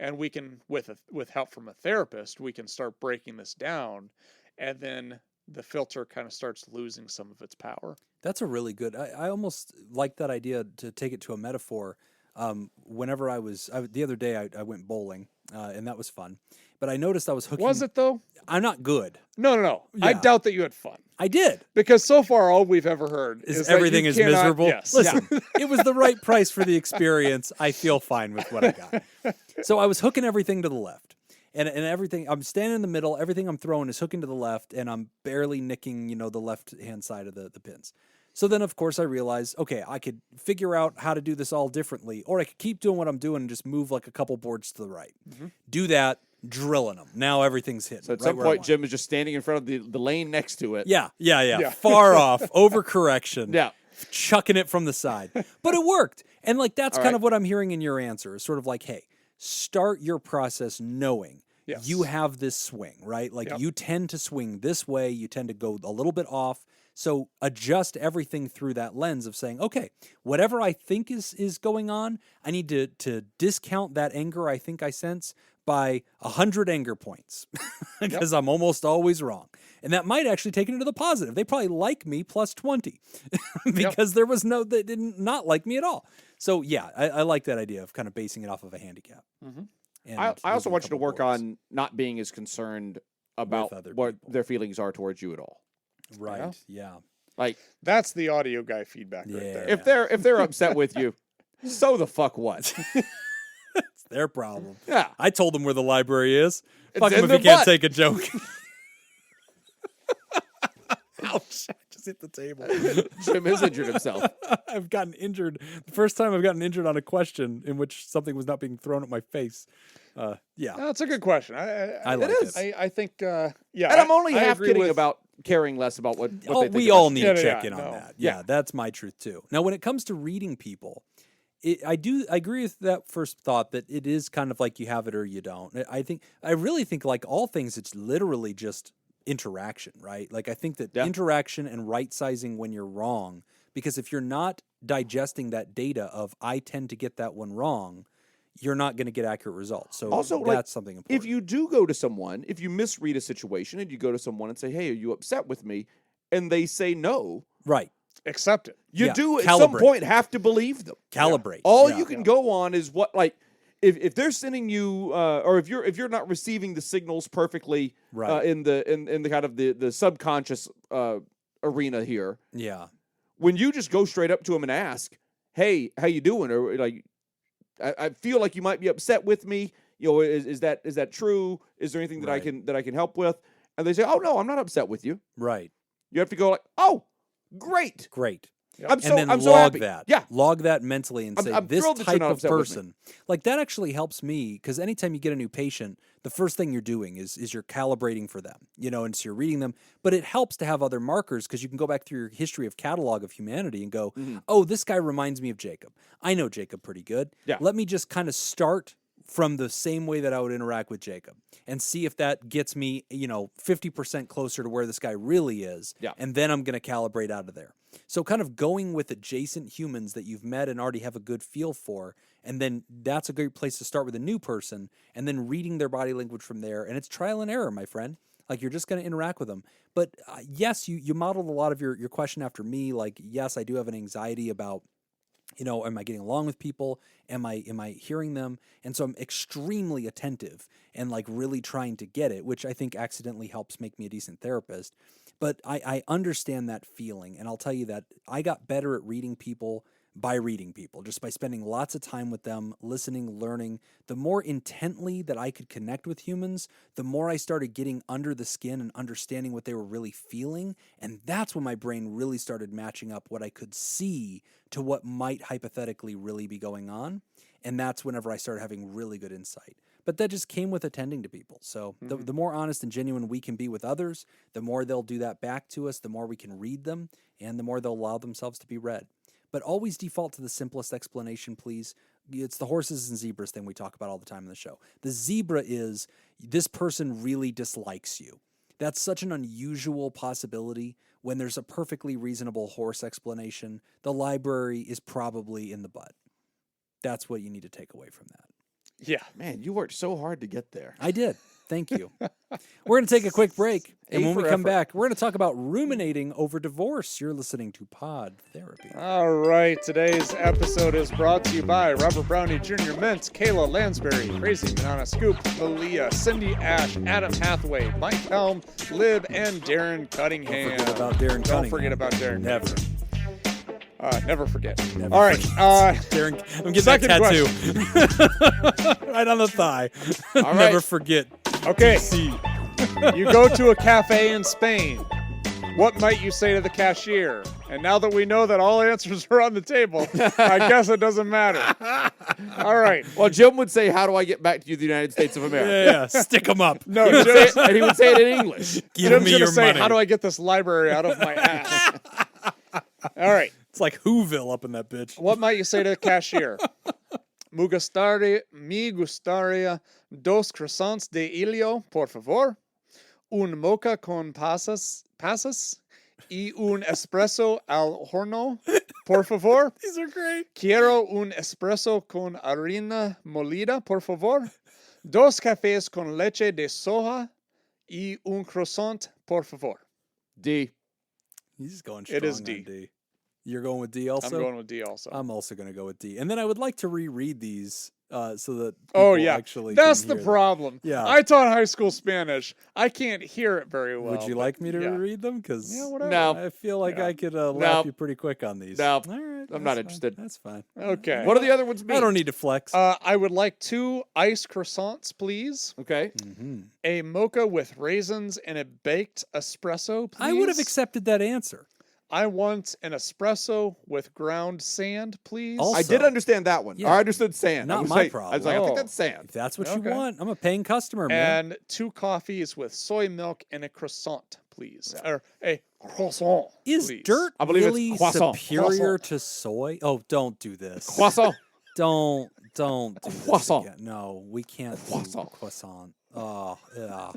And we can, with help from a therapist, we can start breaking this down, and then the filter kind of starts losing some of its power. That's a really good, I almost like that idea, to take it to a metaphor. Whenever the other day I went bowling, and that was fun. But I noticed I was hooking. Was it though? I'm not good. No. Yeah. I doubt that you had fun. I did. Because so far all we've ever heard is everything that is miserable. Yes. Listen, it was the right price for the experience. I feel fine with what I got. So I was hooking everything to the left. And everything, I'm standing in the middle, everything I'm throwing is hooking to the left, and I'm barely nicking, the left-hand side of the pins. So then, of course, I realized, okay, I could figure out how to do this all differently, or I could keep doing what I'm doing and just move like a couple boards to the right. Do that, drilling them. Now everything's hitting. So at some point, Jim is just standing in front of the lane next to it. Yeah. Far off, overcorrection. Yeah. Chucking it from the side. But it worked. And that's kind of what I'm hearing in your answer, is sort of like, hey, start your process knowing you have this swing, right? You tend to swing this way. You tend to go a little bit off. So adjust everything through that lens of saying, okay, whatever I think is going on, I need to discount that anger I think I sense by 100 anger points because I'm almost always wrong. And that might actually take it into the positive. They probably like me plus 20 because there was they didn't not like me at all. So yeah, I like that idea of kind of basing it off of a handicap. And I also want you to work on not being as concerned about what their feelings are towards you at all. Right. Yeah. That's the audio guy feedback right If there. they're upset with you, so the fuck what? It's their problem. Yeah. I told them where the library is. It's Fuck in them if their you can't butt. take a joke. Ouch. I just hit the table. Jim has injured himself. I've gotten injured. The first time I've gotten injured on a question in which something was not being thrown at my face. Yeah. That's a good question. I like it. I think, And I'm only half kidding about caring less about what they think. We all need to Yeah, check yeah, in on no. that. Yeah, that's my truth too. Now, when it comes to reading people, I agree with that first thought that it is kind of like you have it or you don't. I really think like all things, it's literally just interaction, right? I think that interaction and right sizing when you're wrong, because if you're not digesting that data of I tend to get that one wrong, you're not going to get accurate results. So also, that's something important. If you do go to someone, if you misread a situation and you go to someone and say, hey, are you upset with me? And they say no. Right. Accept it. You do at some point have to believe them. Calibrate. All you can go on is what, if they're sending you, or if you're not receiving the signals perfectly in the kind of the subconscious arena here. Yeah. When you just go straight up to them and ask, hey, how you doing? Or I feel like you might be upset with me. Is that true? Is there anything that I can help with? And they say, oh no, I'm not upset with you. Right. You have to go oh, great. I'm so, and then I'm so log happy. that. Yeah. Log that mentally and say, I'm this thrilled that you're type not of upset with me. person. Like, that actually helps me, because anytime you get a new patient, the first thing you're doing is you're calibrating for them, and so you're reading them. But it helps to have other markers, because you can go back through your history of catalog of humanity and go, oh, this guy reminds me of Jacob. I know Jacob pretty good. Yeah. Let me just kind of start from the same way that I would interact with Jacob and see if that gets me, 50% closer to where this guy really is. Yeah. And then I'm going to calibrate out of there. So kind of going with adjacent humans that you've met and already have a good feel for, and then that's a great place to start with a new person, and then reading their body language from there. And it's trial and error, my friend. Like, you're just going to interact with them. But yes, you modeled a lot of your question after me. Like, yes, I do have an anxiety about, am I getting along with people? Am I hearing them? And so I'm extremely attentive and like really trying to get it, which I think accidentally helps make me a decent therapist. But I understand that feeling. And I'll tell you that I got better at reading people by reading people, just by spending lots of time with them, listening, learning. The more intently that I could connect with humans, the more I started getting under the skin and understanding what they were really feeling. And that's when my brain really started matching up what I could see to what might hypothetically really be going on. And that's whenever I started having really good insight. But that just came with attending to people. So the more honest and genuine we can be with others, the more they'll do that back to us, the more we can read them, and the more they'll allow themselves to be read. But always default to the simplest explanation, please. It's the horses and zebras thing we talk about all the time in the show. The zebra is, this person really dislikes you. That's such an unusual possibility when there's a perfectly reasonable horse explanation. The library is probably in the butt. That's what you need to take away from that. Yeah. Man, you worked so hard to get there. I did. Thank you. We're going to take a quick break. And when we come back, we're going to talk about ruminating over divorce. You're listening to Pod Therapy. All right. Today's episode is brought to you by Robert Brownie Jr., Mint, Kayla Lansbury, Crazy Banana Scoop, Malia, Cindy Ash, Adam Hathaway, Mike Helm, Lib, and Darren Cunningham. Don't forget about Darren Cunningham. Don't forget about Darren. Never. Never forget. Never All right. Darren, I'm getting that tattoo. Right on the thigh. All Never right. forget. Okay. See. You go to a cafe in Spain. What might you say to the cashier? And now that we know that all answers are on the table, I guess it doesn't matter. All right. Well, Jim would say, how do I get back to the United States of America? Yeah. Stick them up. No, He would say it, and he would say it in English. Give Jim's me gonna your say, money. how do I get this library out of my ass? All right. It's like Whoville up in that bitch. What might you say to the cashier? Me gustaría dos croissants de helio, por favor. Un mocha con pasas y un espresso al horno, por favor. These are great. Quiero un espresso con harina molida, por favor. Dos cafés con leche de soja y un croissant, por favor. D. He's going strong It is on D. D. You're going with D also? I'm going with D also. I'm also going to go with D. And then I would like to reread these so that Oh, people yeah. actually That's can the hear them. problem. Yeah. I taught high school Spanish. I can't hear it very well. Would you but like me to yeah. reread them? Because Yeah, whatever. No. I feel like Yeah. I could lap you pretty quick on these. No. All right. I'm that's not fine. interested. That's fine. Okay. What do the other ones mean? I don't need to flex. I would like 2 iced croissants, please. Okay. Mhm. A mocha with raisins and a baked espresso, please. I would have accepted that answer. I want an espresso with ground sand, please. Also- I did understand that one. Yeah. I understood sand. Not I was my like, I problem. was like, I think Oh. that's sand. If that's what Okay. you want, I'm a paying customer, man. And 2 coffees with soy milk and a croissant, please. Or a croissant, Is please. dirt I believe it's really croissant. superior to soy? Oh, don't do this. Croissant. Don't do this Croissant. again. No, we can't Croissant. do croissant. Oh, yeah.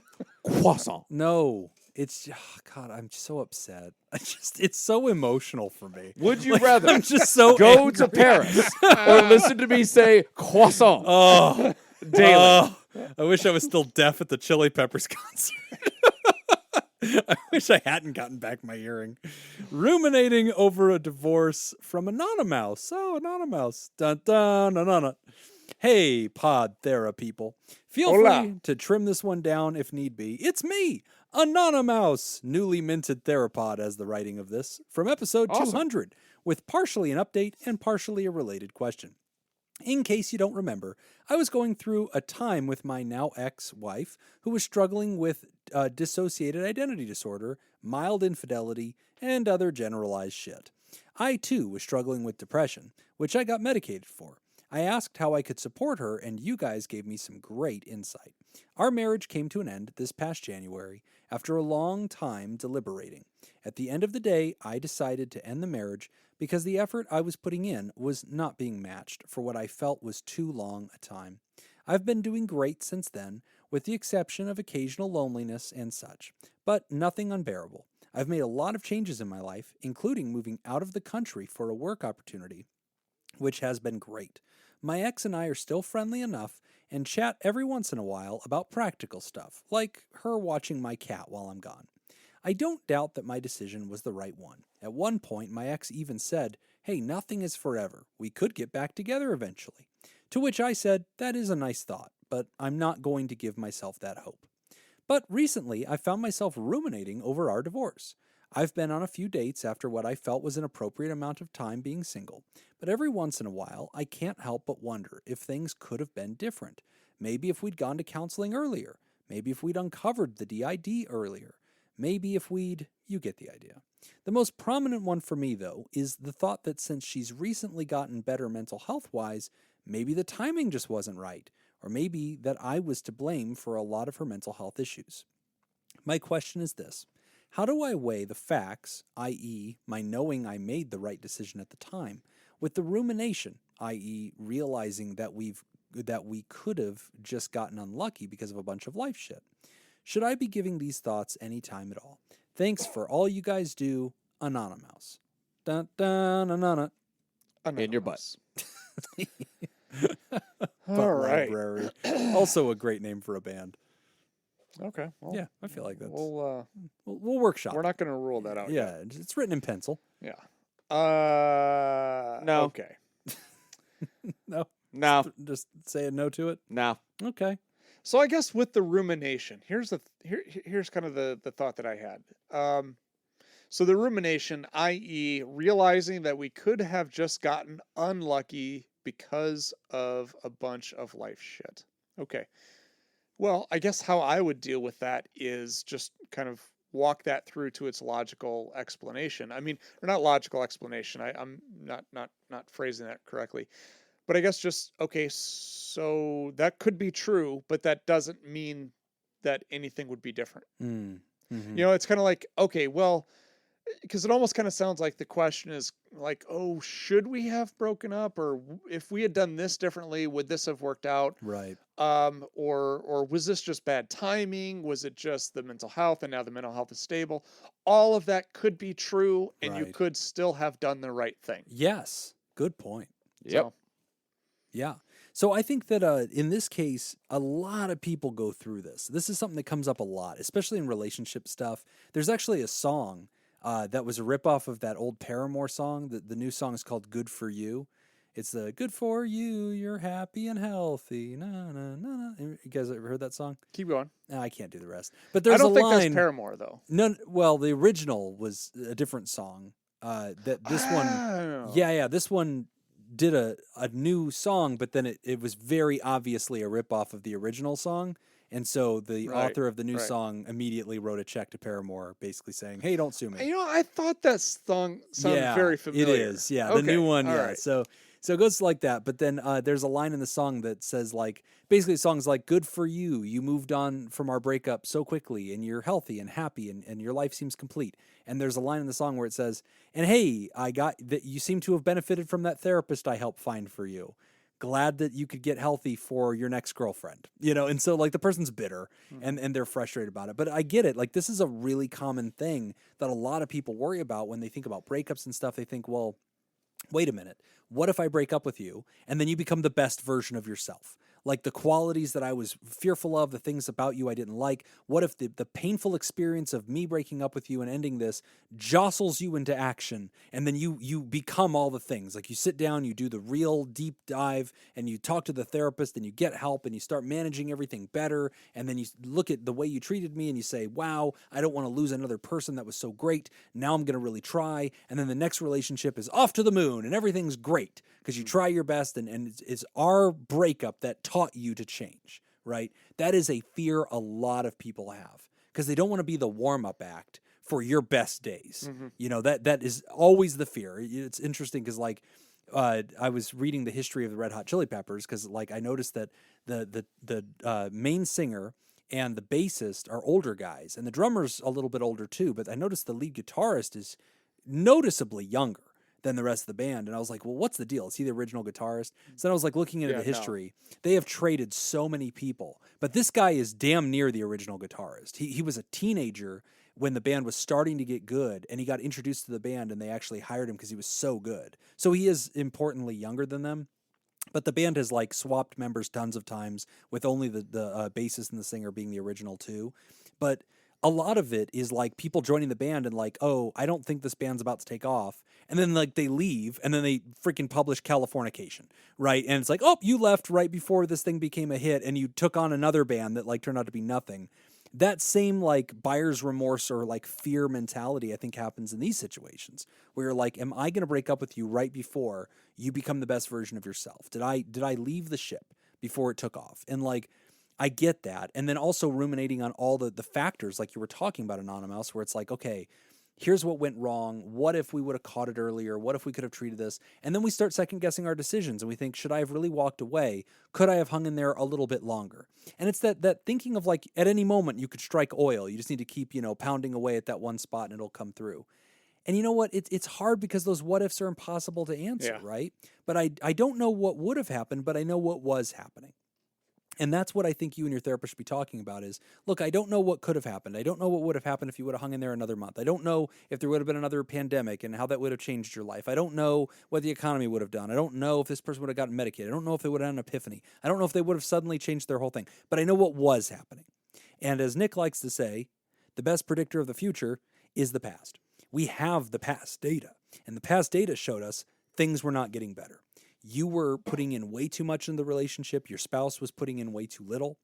Croissant. No. It's God, I'm so upset. It's so emotional for me. Would you Like, rather I'm just so go angry. to Paris or listen to me say croissant Oh, daily? oh, I wish I was still deaf at the Chili Peppers concert. I wish I hadn't gotten back my hearing. Ruminating over a divorce from Anonymous. Oh, Anonymous. Dun dun dun. Hey, Pod Therapy people. Feel Hola. free to trim this one down if need be. It's me, Anonymous, newly minted Therapod as the writing of this, from episode Awesome. 200, with partially an update and partially a related question. In case you don't remember, I was going through a time with my now ex-wife who was struggling with dissociated identity disorder, mild infidelity, and other generalized shit. I, too, was struggling with depression, which I got medicated for. I asked how I could support her, and you guys gave me some great insight. Our marriage came to an end this past January after a long time deliberating. At the end of the day, I decided to end the marriage because the effort I was putting in was not being matched for what I felt was too long a time. I've been doing great since then, with the exception of occasional loneliness and such, but nothing unbearable. I've made a lot of changes in my life, including moving out of the country for a work opportunity, which has been great. My ex and I are still friendly enough and chat every once in a while about practical stuff, like her watching my cat while I'm gone. I don't doubt that my decision was the right one. At one point, my ex even said, "Hey, nothing is forever. We could get back together eventually." To which I said, that is a nice thought, but I'm not going to give myself that hope. But recently, I found myself ruminating over our divorce. I've been on a few dates after what I felt was an appropriate amount of time being single, but every once in a while, I can't help but wonder if things could have been different. Maybe if we'd gone to counseling earlier. Maybe if we'd uncovered the DID earlier. Maybe if you get the idea. The most prominent one for me, though, is the thought that since she's recently gotten better mental health-wise, maybe the timing just wasn't right, or maybe that I was to blame for a lot of her mental health issues. My question is this: how do I weigh the facts, i.e., my knowing I made the right decision at the time, with the rumination, i.e., realizing that we could have just gotten unlucky because of a bunch of life shit? Should I be giving these thoughts any time at all? Thanks for all you guys do, Anonymous. Dun, dun, anonymous. In your butt. All right. Library. Also a great name for a band. Okay. Well, Yeah, I feel like that's... we'll We'll workshop. we're not going to rule that out Yeah, yet. it's written in pencil. Yeah. No. Okay. No. No. Just say a no to it? No. Okay. So I guess with the rumination, here's kind of the thought that I had. So the rumination, i.e., realizing that we could have just gotten unlucky because of a bunch of life shit. Okay. Well, I guess how I would deal with that is just kind of walk that through to its logical explanation. I mean, or not logical explanation. I'm not phrasing that correctly. But I guess just, okay, so that could be true, but that doesn't mean that anything would be different. Mm-hmm. You know, it's kind of like, okay, well, because it almost kind of sounds like the question is like, oh, should we have broken up? Or if we had done this differently, would this have worked out? Right. Or was this just bad timing? Was it just the mental health and now the mental health is stable? All of that could be true, and you Right. could still have done the right thing. Yes. Good point. Yep. So, Yeah. So I think that in this case, a lot of people go through this. This is something that comes up a lot, especially in relationship stuff. There's actually a song that was a ripoff of that old Paramore song. The new song is called Good For You. It's the good for you, you're happy and healthy. Na, na, na, na. You guys ever heard that song? keep going. I can't do the rest. But there's I don't a think line. that's Paramore, though. No, well, the original was a different song. That this one, Oh. yeah, this one did a new song, but then it was very obviously a ripoff of the original song. And so the Right, author of the new right. song immediately wrote a check to Paramore, basically saying, "Hey, don't sue me." You know, I thought that song sounded very familiar. It is. Yeah, the new one. all Yeah. right. So it goes like that. But then there's a line in the song that says, like, basically the song's like, "Good for you. You moved on from our breakup so quickly, and you're healthy and happy, and your life seems complete." And there's a line in the song where it says, "And hey, I got that. You seem to have benefited from that therapist I helped find for you. Glad that you could get healthy for your next girlfriend." You know, and so like the person's bitter and they're frustrated about it. But I get it. Like, this is a really common thing that a lot of people worry about when they think about breakups and stuff. They think, well, wait a minute. What if I break up with you and then you become the best version of yourself? Like the qualities that I was fearful of, the things about you I didn't like. What if the painful experience of me breaking up with you and ending this jostles you into action, and then you become all the things? Like, you sit down, you do the real deep dive, and you talk to the therapist, and you get help, and you start managing everything better, and then you look at the way you treated me and you say, wow, I don't want to lose another person that was so great. Now I'm going to really try. And then the next relationship is off to the moon and everything's great because you try your best, and it's our breakup that taught you to change, right? That is a fear a lot of people have because they don't want to be the warm-up act for your best days. Mm-hmm. You know, that is always the fear. It's interesting because like I was reading the history of the Red Hot Chili Peppers because like I noticed that the main singer and the bassist are older guys, and the drummer's a little bit older too. But I noticed the lead guitarist is noticeably younger than the rest of the band. And I was like, well, what's the deal? Is he the original guitarist? So then I was like looking into the history. No. They have traded so many people, but this guy is damn near the original guitarist. He was a teenager when the band was starting to get good, and he got introduced to the band, and they actually hired him because he was so good. So he is importantly younger than them. But the band has like swapped members tons of times, with only the bassist and the singer being the original two. But a lot of it is like people joining the band and like, oh, I don't think this band's about to take off. And then like they leave and then they freaking publish Californication, right? And it's like, oh, you left right before this thing became a hit and you took on another band that like turned out to be nothing. That same like buyer's remorse or like fear mentality, I think, happens in these situations where you're like, am I going to break up with you right before you become the best version of yourself? Did I leave the ship before it took off? And like, I get that. And then also ruminating on all the factors like you were talking about, Anonymous, where it's like, okay, here's what went wrong. What if we would have caught it earlier? What if we could have treated this? And then we start second guessing our decisions and we think, should I have really walked away? Could I have hung in there a little bit longer? And it's that thinking of like at any moment you could strike oil. You just need to keep, pounding away at that one spot and it'll come through. And you know what? It's hard because those what ifs are impossible to answer, right? But I don't know what would have happened, but I know what was happening. And that's what I think you and your therapist should be talking about is, look, I don't know what could have happened. I don't know what would have happened if you would have hung in there another month. I don't know if there would have been another pandemic and how that would have changed your life. I don't know what the economy would have done. I don't know if this person would have gotten medicated. I don't know if they would have had an epiphany. I don't know if they would have suddenly changed their whole thing. But I know what was happening. And as Nick likes to say, the best predictor of the future is the past. We have the past data. And the past data showed us things were not getting better. You were putting in way too much in the relationship. Your spouse was putting in way too little.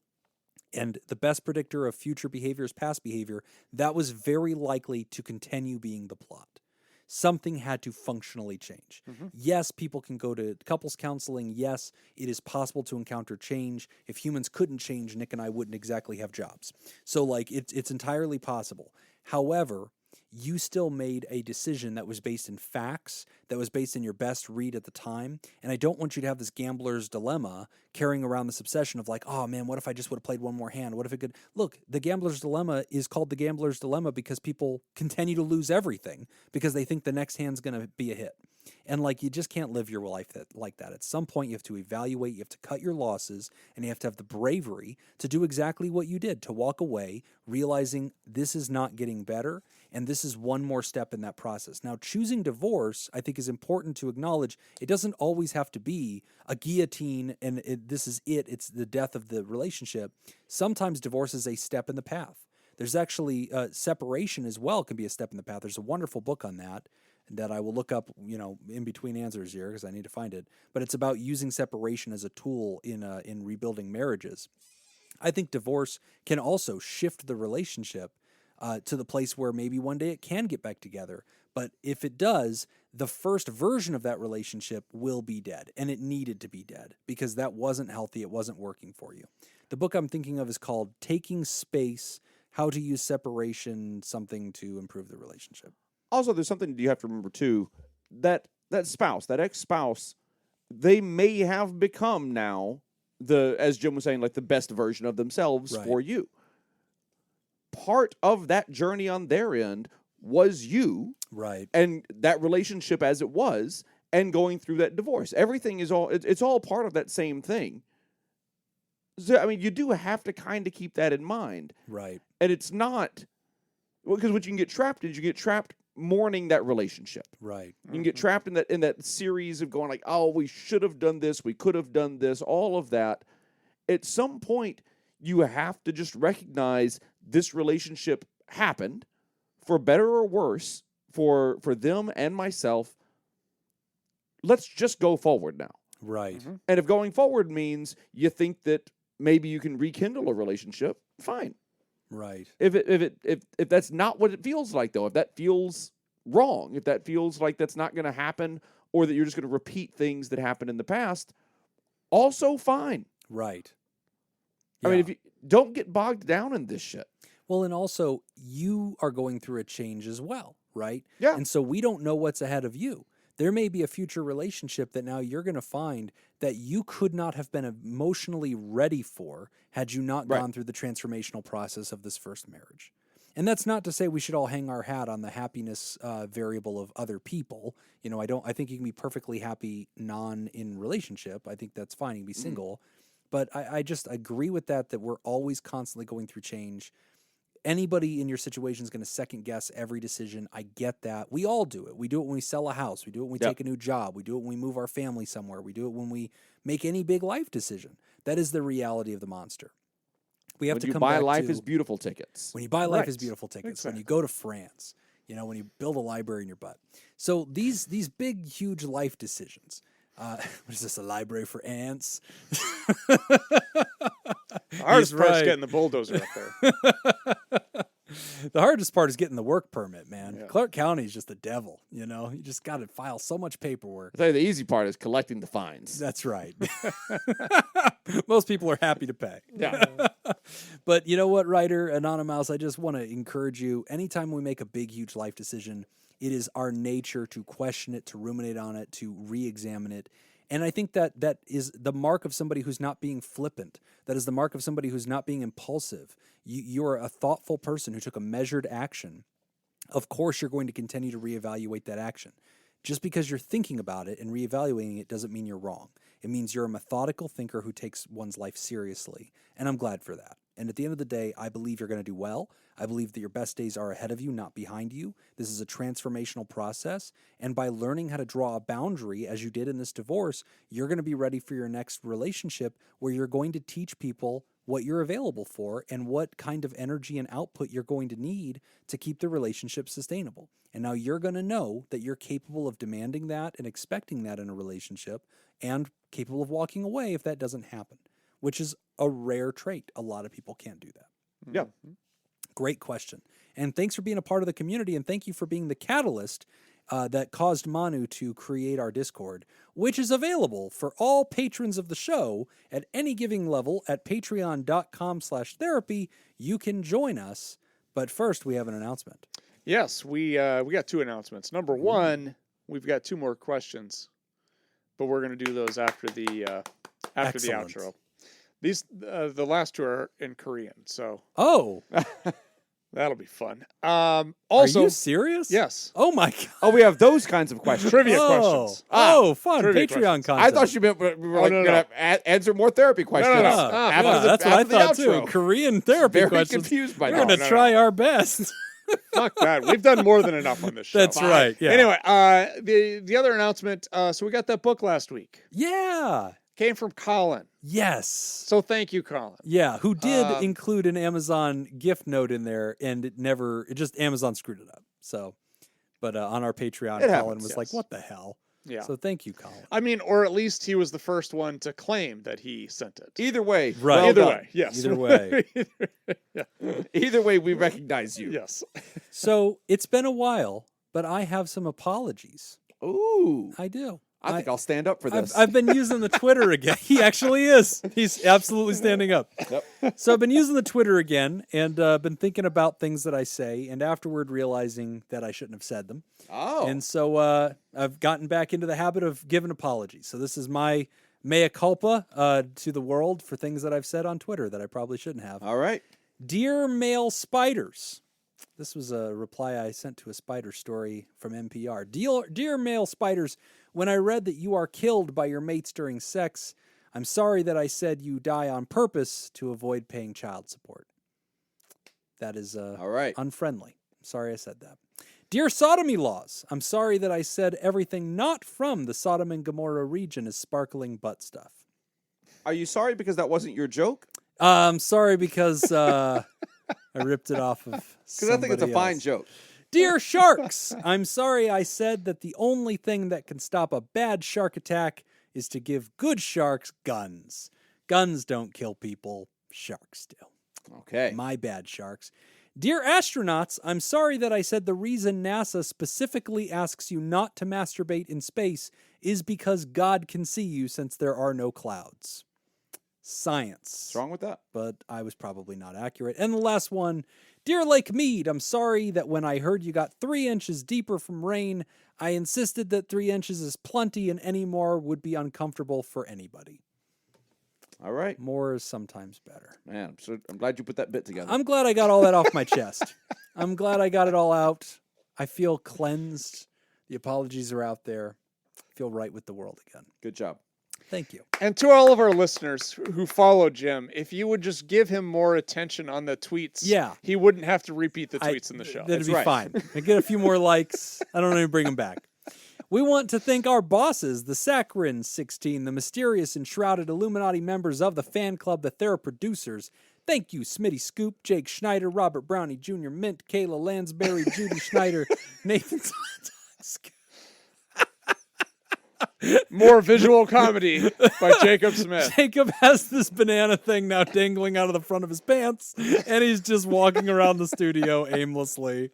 And the best predictor of future behavior is past behavior. That was very likely to continue being the plot. Something had to functionally change. Mm-hmm. Yes, people can go to couples counseling. Yes, it is possible to encounter change. If humans couldn't change, Nick and I wouldn't exactly have jobs. So like it's entirely possible. However, you still made a decision that was based in facts, that was based in your best read at the time. And I don't want you to have this gambler's dilemma carrying around this obsession of like, oh man, what if I just would have played one more hand? What if it could... Look, the gambler's dilemma is called the gambler's dilemma because people continue to lose everything because they think the next hand's going to be a hit. And like, you just can't live your life like that. At some point, you have to evaluate, you have to cut your losses, and you have to have the bravery to do exactly what you did, to walk away, realizing this is not getting better, and this is one more step in that process. Now, choosing divorce, I think, is important to acknowledge. It doesn't always have to be a guillotine, and this is it. It's the death of the relationship. Sometimes divorce is a step in the path. There's actually separation as well can be a step in the path. There's a wonderful book on that I will look up, in between answers here because I need to find it. But it's about using separation as a tool in rebuilding marriages. I think divorce can also shift the relationship to the place where maybe one day it can get back together. But if it does, the first version of that relationship will be dead. And it needed to be dead because that wasn't healthy. It wasn't working for you. The book I'm thinking of is called Taking Space, How to Use Separation, something to improve the relationship. Also, there's something you have to remember, too, that spouse, that ex-spouse, they may have become now, as Jim was saying, like the best version of themselves for you. Part of that journey on their end was you. Right. And that relationship as it was, and going through that divorce. Everything is it's all part of that same thing. So, I mean, you do have to kind of keep that in mind. Right. And it's not, because what you can get trapped in is you get trapped mourning that relationship. Right. You can get trapped in that series of going like, oh, we should have done this, we could have done this, all of that. At some point, you have to just recognize this relationship happened, for better or worse, for them and myself. Let's just go forward now. Right. Mm-hmm. And if going forward means you think that maybe you can rekindle a relationship, fine. Right. If that's not what it feels like, though, if that feels wrong, if that feels like that's not going to happen, or that you're just going to repeat things that happened in the past, also fine. Right. I mean, if you don't get bogged down in this shit. Well, and also you are going through a change as well, right? Yeah. And so we don't know what's ahead of you. There may be a future relationship that now you're going to find that you could not have been emotionally ready for had you not Right. gone through the transformational process of this first marriage. And that's not to say we should all hang our hat on the happiness variable of other people. You know, I think you can be perfectly happy in relationship. I think that's fine. You can be single. But I just agree with that we're always constantly going through change. Anybody in your situation is going to second guess every decision. I get that. We all do it. We do it when we sell a house. We do it when we take a new job. We do it when we move our family somewhere. We do it when we make any big life decision. That is the reality of the monster. We have When to you come buy back Life to is Beautiful tickets. when you buy Life Right. is Beautiful tickets, when Exactly. you go to France, you know, when you build a library in your butt. So these big, huge life decisions. What is this, a library for ants? The hardest He's part's right. getting the bulldozer up there. The hardest part is getting the work permit, man. Yeah. Clark County is just the devil, you know? You just got to file so much paperwork. I'll tell you, the easy part is collecting the fines. That's right. Most people are happy to pay. Yeah. But you know what, Writer Anonymous, I just want to encourage you. Anytime we make a big, huge life decision, it is our nature to question it, to ruminate on it, to re-examine it. And I think that is the mark of somebody who's not being flippant. That is the mark of somebody who's not being impulsive. You're a thoughtful person who took a measured action. Of course, you're going to continue to reevaluate that action. Just because you're thinking about it and reevaluating it doesn't mean you're wrong. It means you're a methodical thinker who takes one's life seriously. And I'm glad for that. And at the end of the day, I believe you're going to do well. I believe that your best days are ahead of you, not behind you. This is a transformational process. And by learning how to draw a boundary, as you did in this divorce, you're going to be ready for your next relationship where you're going to teach people what you're available for and what kind of energy and output you're going to need to keep the relationship sustainable. And now you're going to know that you're capable of demanding that and expecting that in a relationship and capable of walking away if that doesn't happen, which is a rare trait. A lot of people can't do that. Yeah. Great question. And thanks for being a part of the community, and thank you for being the catalyst that caused Manu to create our Discord, which is available for all patrons of the show at any giving level at patreon.com/therapy. You can join us. But first, we have an announcement. Yes, we got two announcements. Number one, we've got two more questions, but we're going to do those after the Excellent. outro. These the last two are in Korean, so Oh, that'll be fun. are Also, you serious? yes, Oh my God. Oh, we have those kinds of questions. trivia Oh, questions. oh, fun. Trivia Patreon questions. content. I thought you meant we were like no, going to answer more therapy questions. no. After yeah, the- that's what I after the thought too. outro. Korean therapy Very questions. confused by We're that. going to try our best. Fuck that. We've done more than enough on this show. That's right. Yeah. Anyway, the other announcement. So we got that book last week. Yeah. Came from Colin. Yes. So thank you, Colin. Yeah, who did include an Amazon gift note in there, and it just Amazon screwed it up. So, but on our Patreon, It Colin happens, was yes. like, "What the hell?" Yeah. So thank you, Colin. I mean, or at least he was the first one to claim that he sent it. Either way, Right. well Either done. way, yes. Either way. Either way, we recognize you. Yes. So it's been a while, but I have some apologies. Ooh, I do. I think I'll stand up for this. I've been using the Twitter again. He actually is. He's absolutely standing up. Yep. So I've been using the Twitter again and been thinking about things that I say and afterward realizing that I shouldn't have said them. Oh, And so I've gotten back into the habit of giving apologies. So this is my mea culpa to the world for things that I've said on Twitter that I probably shouldn't have. all right. Dear male spiders. This was a reply I sent to a spider story from NPR. Dear male spiders, when I read that you are killed by your mates during sex, I'm sorry that I said you die on purpose to avoid paying child support. That is All right. unfriendly. I'm sorry I said that. Dear sodomy laws, I'm sorry that I said everything not from the Sodom and Gomorrah region is sparkling butt stuff. Are you sorry because that wasn't your joke? I'm sorry because I ripped it off of Because I think it's a fine joke. Dear sharks, I'm sorry I said that the only thing that can stop a bad shark attack is to give good sharks guns. Guns don't kill people, sharks do. Okay. My bad, sharks. Dear astronauts, I'm sorry that I said the reason NASA specifically asks you not to masturbate in space is because God can see you since there are no clouds. Science. What's wrong with that? But I was probably not accurate. And the last one, Dear Lake Mead, I'm sorry that when I heard you got 3 inches deeper from rain, I insisted that 3 inches is plenty and any more would be uncomfortable for anybody. All right. More is sometimes better. Man, I'm glad you put that bit together. I'm glad I got all that off my chest. I'm glad I got it all out. I feel cleansed. The apologies are out there. I feel right with the world again. Good job. Thank you. And to all of our listeners who follow Jim, if you would just give him more attention on the tweets, he wouldn't have to repeat the tweets in the show. That'd be fine. I get a few more likes. I don't even bring them back. We want to thank our bosses, the Saccharin 16, the mysterious and shrouded Illuminati members of the fan club, the Thera producers. Thank you, Smitty Scoop, Jake Schneider, Robert Brownie Jr., Mint, Kayla Lansbury, Judy Schneider, Nathan Scoop. More visual comedy by Jacob Smith. Jacob has this banana thing now dangling out of the front of his pants, and he's just walking around the studio aimlessly.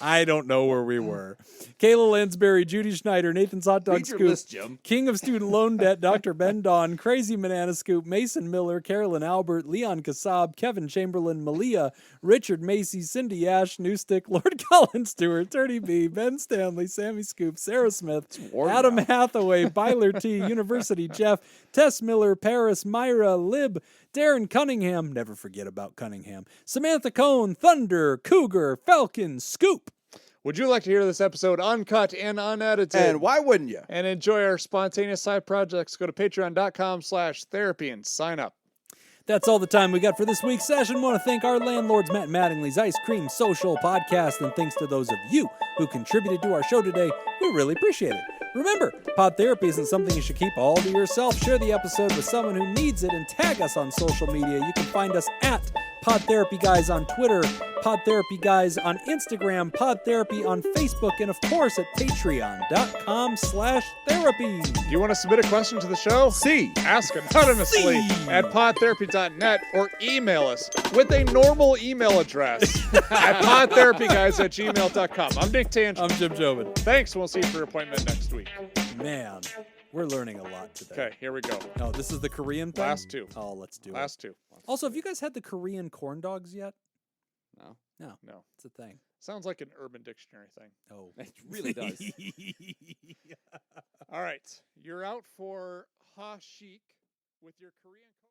I don't know where we were. Kayla Lansbury, Judy Schneider, Nathan's Hot Dog Scoop, list, Jim. King of Student Loan Debt, Dr. Ben Don, Crazy Banana Scoop, Mason Miller, Carolyn Albert, Leon Kassab, Kevin Chamberlain, Malia, Richard Macy, Cindy Ash, Newstick, Lord Colin Stewart, 30B, Ben Stanley, Sammy Scoop, Sarah Smith, Adam Hathaway, Byler T, University Jeff, Tess Miller, Paris, Myra, Lib, Darren Cunningham, never forget about Cunningham, Samantha Cohn, Thunder, Cougar, Falcon, Scoop. Would you like to hear this episode uncut and unedited? And why wouldn't you? And enjoy our spontaneous side projects? Go to patreon.com/therapy and sign up. That's all the time we got for this week's session. Want to thank our landlords, Matt Mattingly's Ice Cream Social Podcast, and thanks to those of you who contributed to our show today. We really appreciate it. Remember, pod therapy isn't something you should keep all to yourself. Share the episode with someone who needs it and tag us on social media. You can find us at PodTherapyGuys on Twitter, PodTherapyGuys on Instagram, PodTherapy on Facebook, and of course at patreon.com/therapy. Do you want to submit a question to the show? Ask anonymously at podtherapy.net or email us with a normal email address at podtherapyguys@gmail.com. I'm Nick Tangent. I'm Jim Jobin. Thanks. We'll see you for your appointment next week. Man, we're learning a lot today. Okay, here we go. Oh, this is the Korean thing? Last two. Oh, let's do it. Last two. Also, have you guys had the Korean corn dogs yet? No. No. It's a thing. Sounds like an Urban Dictionary thing. Oh. It really does. All right. You're out for Ha Chic with your Korean...